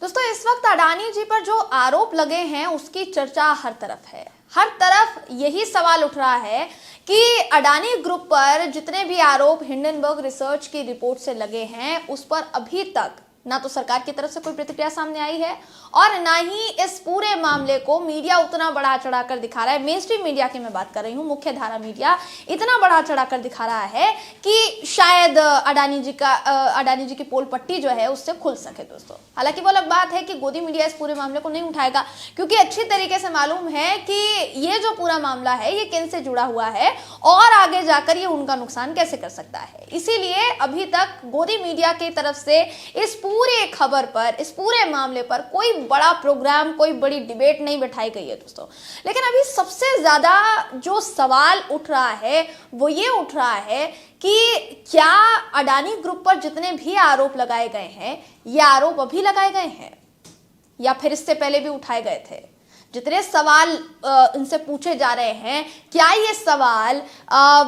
दोस्तों इस वक्त अडानी जी पर जो आरोप लगे हैं उसकी चर्चा हर तरफ है। हर तरफ यही सवाल उठ रहा है कि अडानी ग्रुप पर जितने भी आरोप हिंडनबर्ग रिसर्च की रिपोर्ट से लगे हैं उस पर अभी तक ना तो सरकार की तरफ से कोई प्रतिक्रिया सामने आई है और ना ही इस पूरे मामले को मीडिया उतना बढ़ा चढ़ाकर दिखा रहा है। मेन स्ट्रीम मीडिया की मैं बात कर रही हूँ, मुख्य धारा मीडिया इतना बढ़ा चढ़ाकर दिखा रहा है कि शायद अडानी जी की पोल पट्टी जो है उससे खुल सके। दोस्तों हालांकि वो अलग बात है कि गोदी मीडिया इस पूरे मामले को नहीं उठाएगा, क्योंकि अच्छी तरीके से मालूम है कि ये जो पूरा मामला है ये किन से जुड़ा हुआ है और आगे जाकर ये उनका नुकसान कैसे कर सकता है। इसीलिए अभी तक गोदी मीडिया की तरफ से इस पूरे खबर पर, इस पूरे मामले पर कोई बड़ा प्रोग्राम, कोई बड़ी डिबेट नहीं बैठाई गई है दोस्तों। लेकिन अभी सबसे ज्यादा जो सवाल उठ रहा है वो ये उठ रहा है कि क्या अडानी ग्रुप पर जितने भी आरोप लगाए गए हैं ये आरोप अभी लगाए गए हैं या फिर इससे पहले भी उठाए गए थे। जितने सवाल इनसे पूछे जा रहे हैं, क्या ये सवाल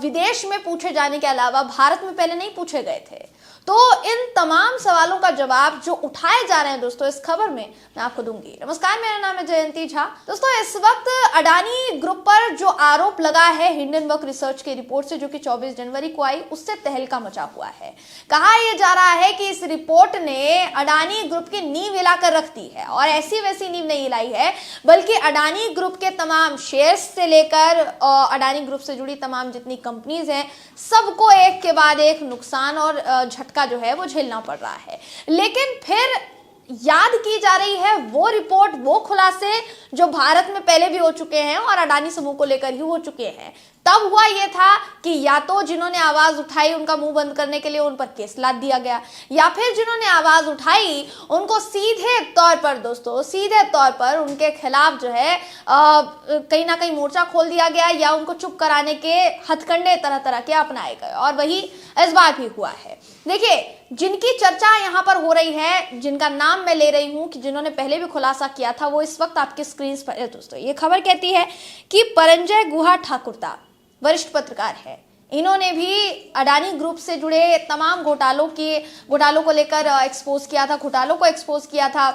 विदेश में पूछे जाने के अलावा भारत में पहले नहीं पूछे गए थे? तो इन तमाम सवालों का जवाब जो उठाए जा रहे हैं दोस्तों इस खबर में मैं आपको दूंगी। नमस्कार, मेरा नाम है जयंती झा। दोस्तों इस वक्त अडानी ग्रुप पर जो आरोप लगा है हिंडनबर्ग रिसर्च की रिपोर्ट से, जो कि 24 जनवरी को आई, उससे तहलका मचा हुआ है। कहा यह जा रहा है कि इस रिपोर्ट ने अडानी ग्रुप की नींव हिलाकर रख दी है और ऐसी वैसी नींव नहीं हिलाई है, बल्कि अडानी ग्रुप के तमाम शेयर्स से लेकर अडानी ग्रुप से जुड़ी तमाम जितनी कंपनीज हैं सबको एक के बाद एक नुकसान और झटका जो है वो झेलना पड़ रहा है। लेकिन फिर याद की जा रही है वो रिपोर्ट, वो खुलासे जो भारत में पहले भी हो चुके हैं और अडानी समूह को लेकर ही हो चुके हैं। तब हुआ यह था कि या तो जिन्होंने आवाज उठाई उनका मुंह बंद करने के लिए उन पर केस लाद दिया गया, या फिर जिन्होंने आवाज उठाई उनको सीधे तौर पर दोस्तों, सीधे तौर पर उनके खिलाफ जो है कहीं ना कहीं मोर्चा खोल दिया गया या उनको चुप कराने के हथकंडे तरह तरह के अपनाए गए। और वही इस बार भी हुआ है। देखिए, जिनकी चर्चा यहाँ पर हो रही है, जिनका नाम मैं ले रही हूँ कि जिन्होंने पहले भी खुलासा किया था, वो इस वक्त आपकी स्क्रीन पर है। दोस्तों ये खबर कहती है कि परंजय गुहा ठाकुरता वरिष्ठ पत्रकार है। इन्होंने भी अडानी ग्रुप से जुड़े तमाम घोटालों को लेकर एक्सपोज किया था, घोटालों को एक्सपोज किया था।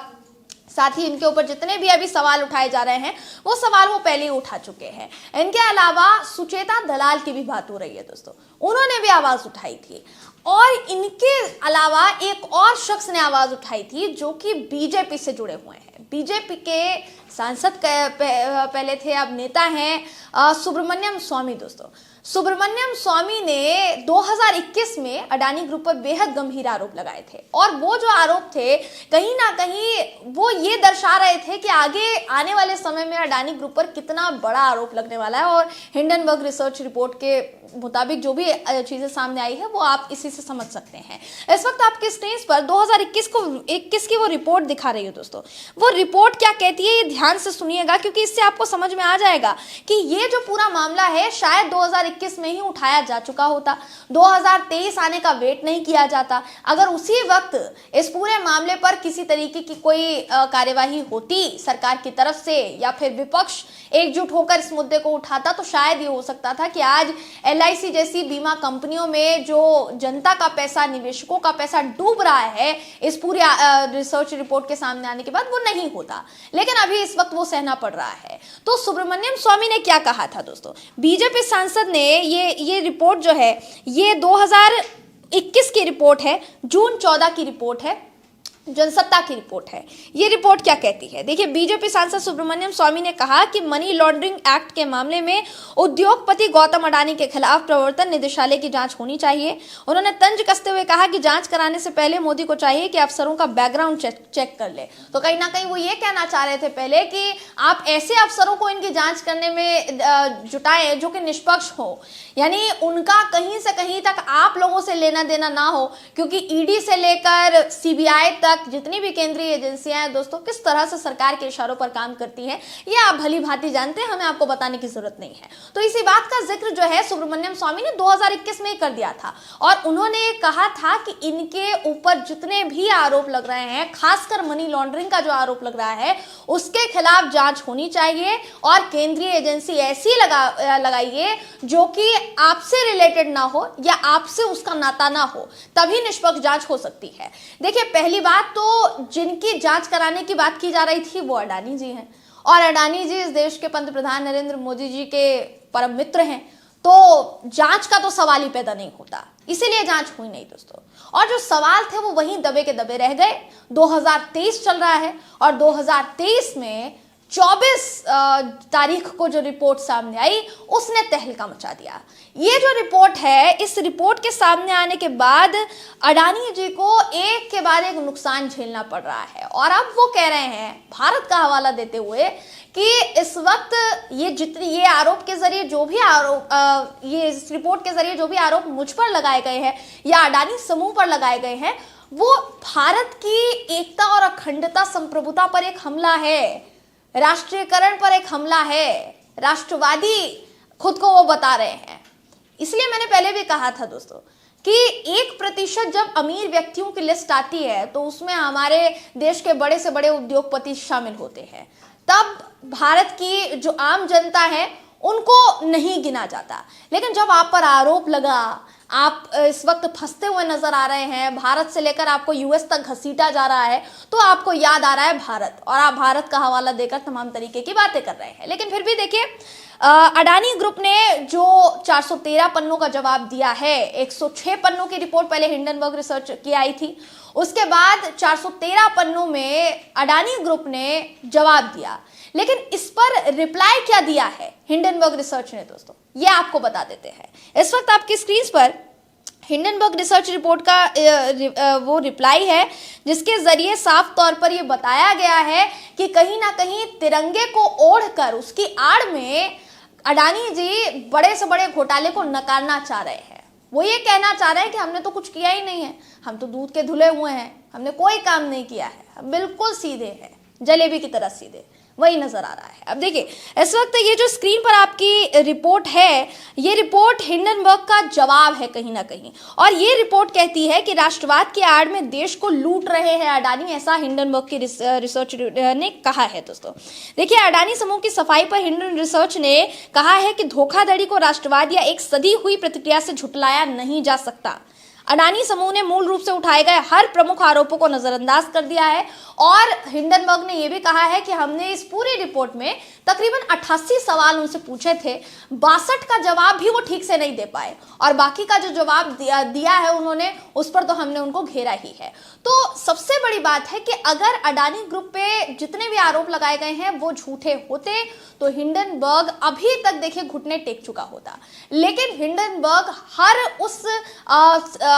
साथ ही इनके ऊपर जितने भी अभी सवाल उठाए जा रहे हैं वो सवाल वो पहले ही उठा चुके हैं। इनके अलावा सुचेता दलाल की भी बात हो रही है दोस्तों, उन्होंने भी आवाज उठाई थी। और इनके अलावा एक और शख्स ने आवाज उठाई थी जो कि बीजेपी से जुड़े हुए हैं। बीजेपी के सांसद पहले थे, अब नेता हैं सुब्रमण्यम स्वामी। दोस्तों सुब्रमण्यम स्वामी ने 2021 में अडानी ग्रुप पर बेहद गंभीर आरोप लगाए थे और वो जो आरोप थे कहीं ना कहीं वो ये दर्शा रहे थे कि आगे आने वाले समय में अडानी ग्रुप पर कितना बड़ा आरोप लगने वाला है। और हिंडनबर्ग रिसर्च रिपोर्ट के मुताबिक जो भी चीजें सामने आई है वो आप इसी से समझ सकते हैं। इस वक्त आपके स्क्रीन पर 2021 की वो रिपोर्ट दिखा रही है। दोस्तों वो रिपोर्ट क्या कहती है ये ध्यान से सुनिएगा, क्योंकि इससे आपको समझ में आ जाएगा कि ये जो पूरा मामला है शायद 2021 में ही उठाया जा चुका होता, 2023 आने का वेट नहीं किया जाता। अगर उसी वक्त इस पूरे मामले पर किसी तरीके की कोई कार्यवाही होती सरकार की तरफ से या फिर विपक्ष एकजुट होकर इस मुद्दे को उठाता, तो शायद ये हो सकता था कि आज LIC जैसी बीमा कंपनियों में जो जनता का पैसा, निवेशकों का पैसा डूब रहा है इस पूरी रिसर्च रिपोर्ट के सामने आने के बाद, वो नहीं होता। लेकिन अभी इस वक्त वो सहना पड़ रहा है। तो सुब्रमण्यम स्वामी ने क्या कहा था दोस्तों? बीजेपी सांसद ने ये रिपोर्ट जो है ये 2021 की रिपोर्ट है, जून 14 की रिपोर्ट है, जनसत्ता की रिपोर्ट है। ये रिपोर्ट क्या कहती है? देखिए, बीजेपी सांसद सुब्रमण्यम स्वामी ने कहा कि मनी लॉन्ड्रिंग एक्ट के मामले में उद्योगपति गौतम अडानी के खिलाफ प्रवर्तन निदेशालय की जांच होनी चाहिए। उन्होंने तंज कसते हुए कहा कि जांच कराने से पहले मोदी को चाहिए कि अफसरों का बैकग्राउंड चेक कर ले। तो कहीं ना कहीं वो ये कहना चाह रहे थे पहले कि आप ऐसे अफसरों को इनकी जांच करने में जुटाएं जो कि निष्पक्ष हो, यानी उनका कहीं से कहीं तक आप लोगों से लेना देना ना हो, क्योंकि ईडी से लेकर CBI तक जितनी भी केंद्रीय एजेंसियां हैं दोस्तों किस तरह से सरकार के इशारों पर काम करती हैं ये आप भली भांति जानते हैं, हमें आपको बताने की जरूरत नहीं है। तो इसी बात का जिक्र जो है सुब्रमण्यम स्वामी ने 2021 में कर दिया था और उन्होंने कहा था कि इनके ऊपर जितने भी आरोप लग रहे हैं, खासकर मनी लॉन्ड्रिंग का जो आरोप लग रहा है उसके खिलाफ जांच होनी चाहिए और केंद्रीय एजेंसी ऐसी लगाइए जो कि आपसे रिलेटेड ना हो या आपसे उसका नाता ना हो, तभी निष्पक्ष जांच हो सकती है। देखिए, पहली बात बात तो जिनकी जांच कराने की बात की जा रही थी वो अडानी जी हैं, और अडानी जी इस देश के पंतप्रधान नरेंद्र मोदी जी के परम मित्र हैं, तो जांच का तो सवाल ही पैदा नहीं होता, इसीलिए जांच हुई नहीं दोस्तों। और जो सवाल थे वो वहीं दबे के दबे रह गए। 2023 चल रहा है और 2023 में 24 तारीख को जो रिपोर्ट सामने आई उसने तहलका मचा दिया। ये जो रिपोर्ट है, इस रिपोर्ट के सामने आने के बाद अडानी जी को एक के बाद एक नुकसान झेलना पड़ रहा है, और अब वो कह रहे हैं भारत का हवाला देते हुए कि इस वक्त ये आरोप के जरिए जो भी आरोप ये इस रिपोर्ट के जरिए जो भी आरोप मुझ पर लगाए गए हैं या अडानी समूह पर लगाए गए हैं, वो भारत की एकता और अखंडता संप्रभुता पर एक हमला है, राष्ट्रीयकरण पर एक हमला है, राष्ट्रवादी खुद को वो बता रहे हैं। इसलिए मैंने पहले भी कहा था दोस्तों कि 1% जब अमीर व्यक्तियों की लिस्ट आती है तो उसमें हमारे देश के बड़े से बड़े उद्योगपति शामिल होते हैं, तब भारत की जो आम जनता है उनको नहीं गिना जाता। लेकिन जब आप पर आरोप लगा, आप इस वक्त फंसते हुए नजर आ रहे हैं, भारत से लेकर आपको यूएस तक घसीटा जा रहा है, तो आपको याद आ रहा है भारत, और आप भारत का हवाला देकर तमाम तरीके की बातें कर रहे हैं। लेकिन फिर भी देखिए, अडानी ग्रुप ने जो 413 पन्नों का जवाब दिया है, 106 पन्नों की रिपोर्ट पहले हिंडनबर्ग रिसर्च की आई थी, उसके बाद 413 पन्नों में अडानी ग्रुप ने जवाब दिया। लेकिन इस पर रिप्लाई क्या दिया है हिंडनबर्ग रिसर्च ने दोस्तों, ये आपको बता देते हैं। इस वक्त आपकी स्क्रीन पर हिंडनबर्ग रिसर्च रिपोर्ट का वो रिप्लाई है, जिसके जरिए साफ तौर पर यह बताया गया है कि कहीं ना कहीं तिरंगे को ओढ़कर उसकी आड़ में अडानी जी बड़े से बड़े घोटाले को नकारना चाह रहे हैं। वो ये कहना चाह रहे हैं कि हमने तो कुछ किया ही नहीं है, हम तो दूध के धुले हुए हैं, हमने कोई काम नहीं किया है, हम बिल्कुल सीधे हैं, जलेबी की तरह सीधे, वही नजर आ रहा है। अब देखिए, इस वक्त ये जो स्क्रीन पर आपकी रिपोर्ट है, ये रिपोर्ट हिंडनबर्ग का जवाब है कहीं ना कहीं, और ये रिपोर्ट कहती है कि राष्ट्रवाद की आड़ में देश को लूट रहे हैं अडानी, ऐसा हिंडनबर्ग की रिसर्च ने कहा है दोस्तों। देखिए, अडानी समूह की सफाई पर हिंडन रिसर्च ने कहा है कि धोखाधड़ी को राष्ट्रवाद या एक सदी हुई प्रतिक्रिया से झुटलाया नहीं जा सकता। अडानी समूह ने मूल रूप से उठाए गए हर प्रमुख आरोपों को नजरअंदाज कर दिया है, और हिंडनबर्ग ने यह भी कहा है कि हमने इस पूरी रिपोर्ट में तकरीबन 88 सवाल उनसे पूछे थे, 62 का जवाब भी वो ठीक से नहीं दे पाए, और बाकी का जो जवाब दिया है उन्होंने, उस पर तो हमने उनको घेरा ही है। तो सबसे बड़ी बात है कि अगर अडानी ग्रुप पे जितने भी आरोप लगाए गए हैं वो झूठे होते तो हिंडनबर्ग अभी तक देखिए घुटने टेक चुका होता। लेकिन हिंडनबर्ग हर उस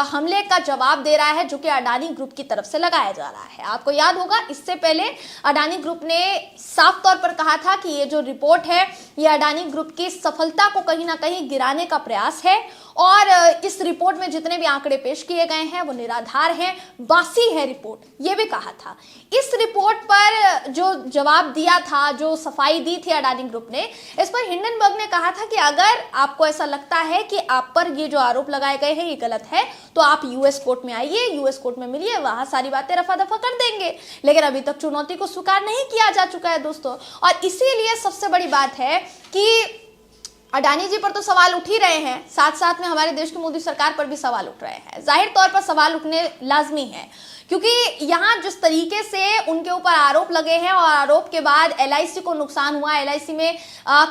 हमले का जवाब दे रहा है जो कि अडानी ग्रुप की तरफ से लगाया जा रहा है। आपको याद होगा, इससे पहले अडानी ग्रुप ने साफ तौर पर कहा था कि ये जो रिपोर्ट है ये अडानी ग्रुप की सफलता को कहीं ना कहीं गिराने का प्रयास है, और इस रिपोर्ट में जितने भी आंकड़े पेश किए गए हैं वो निराधार हैं, बासी है रिपोर्ट, ये भी कहा था। इस रिपोर्ट पर जो जवाब दिया था, जो सफाई दी थी अडानी ग्रुप ने, इस पर हिंडनबर्ग ने कहा था कि अगर आपको ऐसा लगता है कि आप पर ये जो आरोप लगाए गए हैं ये गलत है, तो आप यूएस कोर्ट में आइए, यूएस कोर्ट में मिलिए, वहां सारी बातें रफा दफा कर देंगे। लेकिन अभी तक चुनौती को स्वीकार नहीं किया जा चुका है दोस्तों, और इसीलिए सबसे बड़ी बात है कि अडानी जी पर तो सवाल उठ ही रहे हैं, साथ साथ में हमारे देश की मोदी सरकार पर भी सवाल उठ रहे हैं। जाहिर तौर पर सवाल उठने लाजमी है, क्योंकि यहाँ जिस तरीके से उनके ऊपर आरोप लगे हैं, और आरोप के बाद एलआईसी को नुकसान हुआ, एलआईसी में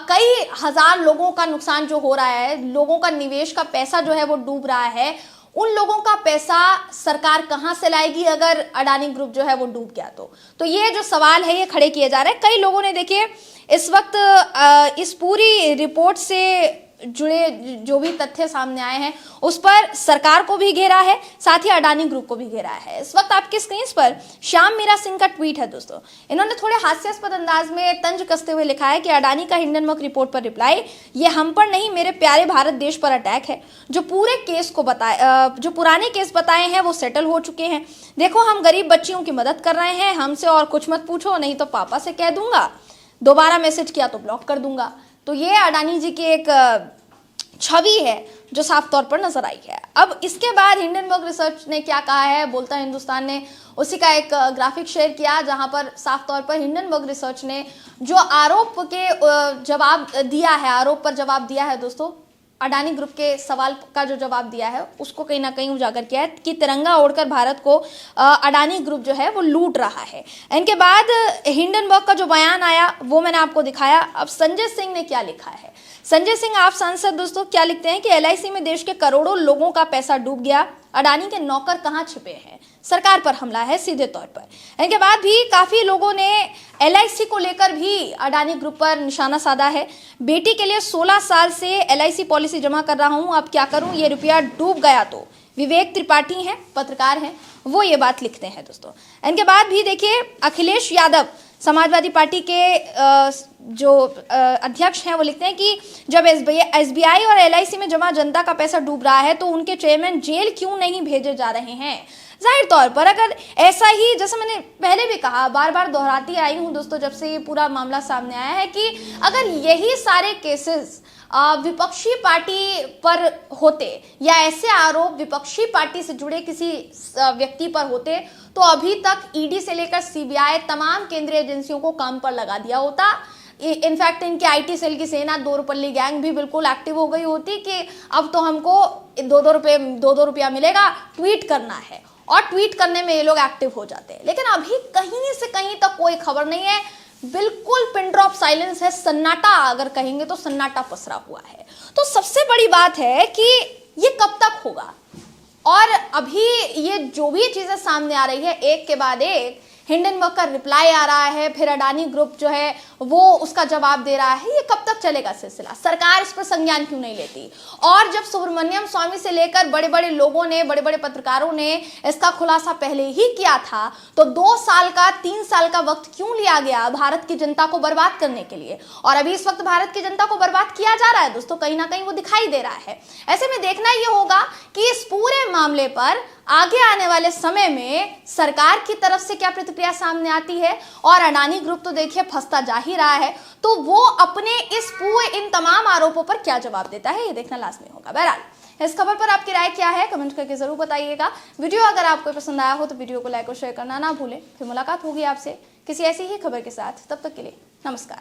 कई हजार लोगों का नुकसान जो हो रहा है, लोगों का निवेश का पैसा जो है वो डूब रहा है, उन लोगों का पैसा सरकार कहां से लाएगी अगर अडानी ग्रुप जो है वो डूब गया तो ये जो सवाल है ये खड़े किए जा रहे हैं। कई लोगों ने देखिए इस वक्त इस पूरी रिपोर्ट से जुड़े जो भी तथ्य सामने आए हैं उस पर सरकार को भी घेरा है, साथ ही अडानी ग्रुप को भी घेरा है। इस वक्त आपकी स्क्रीन पर श्याम मीरा सिंह का ट्वीट है दोस्तों, इन्होंने थोड़े हास्यास्पद अंदाज में तंज कसते हुए लिखा है कि अडानी का हिंडनबर्ग रिपोर्ट पर रिप्लाई, ये हम पर नहीं मेरे प्यारे भारत देश पर अटैक है। जो पूरे केस को जो पुराने केस बताए हैं वो सेटल हो चुके हैं। देखो, हम गरीब बच्चियों की मदद कर रहे हैं, हमसे और कुछ मत पूछो, नहीं तो पापा से कह दूंगा, दोबारा मैसेज किया तो ब्लॉक कर दूंगा। तो ये अडानी जी की एक छवि है जो साफ तौर पर नजर आई है। अब इसके बाद हिंडनबर्ग रिसर्च ने क्या कहा है, बोलता हिंदुस्तान ने उसी का एक ग्राफिक शेयर किया, जहां पर साफ तौर पर हिंडनबर्ग रिसर्च ने जो आरोप के जवाब दिया है, आरोप पर जवाब दिया है दोस्तों, अडानी ग्रुप के सवाल का जो जवाब दिया है उसको कहीं ना कहीं उजागर किया है कि तिरंगा ओढ़कर भारत को अडानी ग्रुप जो है वो लूट रहा है। इनके बाद हिंडनबर्ग का जो बयान आया वो मैंने आपको दिखाया। अब संजय सिंह ने क्या लिखा है, संजय सिंह आप सांसद दोस्तों क्या लिखते हैं कि एलआईसी में देश के करोड़ों लोगों का पैसा डूब गया, अडानी के नौकर कहां छिपे हैं, सरकार पर हमला है सीधे तौर पर। इनके बाद भी काफी लोगों ने एलआईसी को लेकर भी अडानी ग्रुप पर निशाना साधा है। बेटी के लिए 16 साल से एलआईसी पॉलिसी जमा कर रहा हूं, अब क्या करूं, ये रुपया डूब गया तो। विवेक त्रिपाठी हैं, पत्रकार हैं, वो ये बात लिखते हैं दोस्तों। इनके बाद भी देखिए अखिलेश यादव समाजवादी पार्टी के जो अध्यक्ष हैं वो लिखते हैं कि जब एसबीआई और एलआईसी में जमा जनता का पैसा डूब रहा है तो उनके चेयरमैन जेल क्यों नहीं भेजे जा रहे हैं। जाहिर तौर पर अगर ऐसा ही, जैसे मैंने पहले भी कहा, बार बार दोहराती आई हूं दोस्तों जब से ये पूरा मामला सामने आया है, कि अगर यही सारे केसेस विपक्षी पार्टी पर होते या ऐसे आरोप विपक्षी पार्टी से जुड़े किसी व्यक्ति पर होते तो अभी तक ईडी से लेकर सीबीआई तमाम केंद्रीय एजेंसियों को काम पर लगा दिया होता। इनफैक्ट इनके आईटी सेल की सेना दोरपल्ली गैंग भी बिल्कुल एक्टिव हो गई होती कि अब तो हमको दो रुपया मिलेगा, ट्वीट करना है, और ट्वीट करने में ये लोग एक्टिव हो जाते हैं। लेकिन अभी कहीं से कहीं तक कोई खबर नहीं है, बिल्कुल पिन ड्रॉप साइलेंस है, सन्नाटा, अगर कहेंगे तो सन्नाटा पसरा हुआ है। तो सबसे बड़ी बात है कि ये कब तक होगा, और अभी ये जो भी चीजें सामने आ रही है एक के बाद एक, हिंडनबर्ग का रिप्लाई आ रहा है, फिर अडानी ग्रुप जो है वो उसका जवाब दे रहा है, ये कब तक चलेगा सिलसिला, सरकार इस पर संज्ञान क्यों नहीं लेती। और जब सुब्रमण्यम स्वामी से लेकर बड़े बड़े लोगों ने, बड़े बड़े पत्रकारों ने इसका खुलासा पहले ही किया था, तो 2 साल का 3 साल का वक्त क्यों लिया गया भारत की जनता को बर्बाद करने के लिए। और अभी इस वक्त भारत की जनता को बर्बाद किया जा रहा है दोस्तों, कहीं ना कहीं वो दिखाई दे रहा है। ऐसे में देखना ये होगा कि इस पूरे मामले पर आगे आने वाले समय में सरकार की तरफ से क्या प्रतिक्रिया सामने आती है, और अडानी ग्रुप तो देखिए फंसता जा ही रहा है, तो वो अपने इन तमाम आरोपों पर क्या जवाब देता है, ये देखना लाजमी होगा। बहरहाल इस खबर पर आपकी राय क्या है कमेंट करके जरूर बताइएगा। वीडियो अगर आपको पसंद आया हो तो वीडियो को लाइक और शेयर करना ना भूलें। फिर मुलाकात होगी आपसे किसी ऐसी ही खबर के साथ, तब तक के लिए नमस्कार।